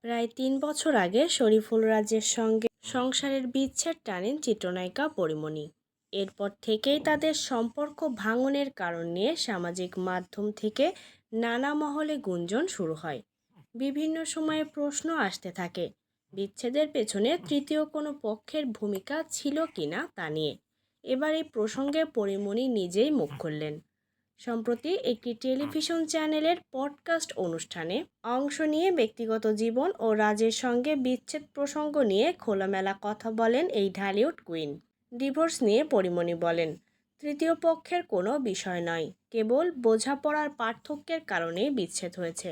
প্রায় ৩ বছর আগে শরীফুল রাজের সঙ্গে সংসারের বিচ্ছেদ টানেন চিত্রনায়িকা পরীমণি। এরপর থেকেই তাদের সম্পর্ক ভাঙনের কারণ নিয়ে সামাজিক মাধ্যম থেকে নানা মহলে গুঞ্জন শুরু হয়। বিভিন্ন সময়ে প্রশ্ন আসতে থাকে বিচ্ছেদের পেছনে তৃতীয় কোনো পক্ষের ভূমিকা ছিল কিনা তা নিয়ে। এবার এই প্রসঙ্গে পরীমণি নিজেই মুখ খুললেন। সম্প্রতি একটি টেলিভিশন চ্যানেলের পডকাস্ট অনুষ্ঠানে অংশ নিয়ে ব্যক্তিগত জীবন ও রাজের সঙ্গে বিচ্ছেদ প্রসঙ্গ নিয়ে খোলামেলা কথা বলেন এই ঢালিউড কুইন। ডিভোর্স নিয়ে পরীমণি বলেন, তৃতীয় পক্ষের কোনো বিষয় নয়, কেবল বোঝাপড়ার পার্থক্যের কারণেই বিচ্ছেদ হয়েছে।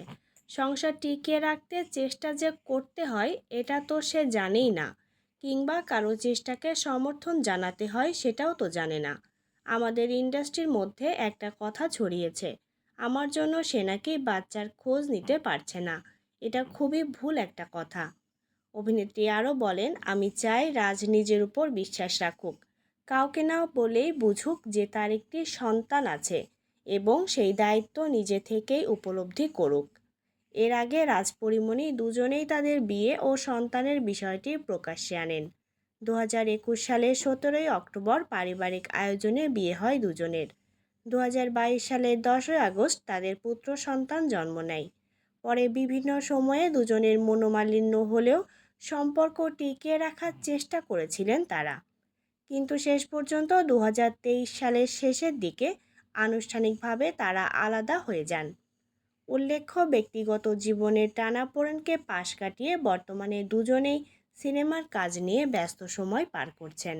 সংসার টিকিয়ে রাখতে চেষ্টা যে করতে হয় এটা তো সে জানেই না, কিংবা কারো চেষ্টাকে সমর্থন জানাতে হয় সেটাও তো জানে না। আমাদের ইন্ডাস্ট্রির মধ্যে একটা কথা ছড়িয়েছে, আমার জন্য সে নাকি বাচ্চার খোঁজ নিতে পারছে না। এটা খুবই ভুল একটা কথা। অভিনেত্রী আরও বলেন, আমি চাই রাজ নিজের উপর বিশ্বাস রাখুক, কাউকে না বলেই বুঝুক যে তার একটি সন্তান আছে এবং সেই দায়িত্ব নিজে থেকেই উপলব্ধি করুক। এর আগে রাজ পরীমণি দুজনেই তাদের বিয়ে ও সন্তানের বিষয়টি প্রকাশ্যে আনেন। 2021 সালের 17ই অক্টোবর পারিবারিক আয়োজনে বিয়ে হয় দুজনের। 2022 সালের 10ই আগস্ট তাদের পুত্র সন্তান জন্ম নেয়। পরে বিভিন্ন সময়ে দুজনের মনোমালিন্য হলেও সম্পর্ক টিকিয়ে রাখার চেষ্টা করেছিলেন তারা, কিন্তু শেষ পর্যন্ত 2023 সালের শেষের দিকে আনুষ্ঠানিকভাবে তারা আলাদা হয়ে যান। উল্লেখ্য, ব্যক্তিগত জীবনের টানাপোড়েনকে পাশ কাটিয়ে বর্তমানে দুজনেই সিনেমার কাজ নিয়ে ব্যস্ত সময় পার করছেন।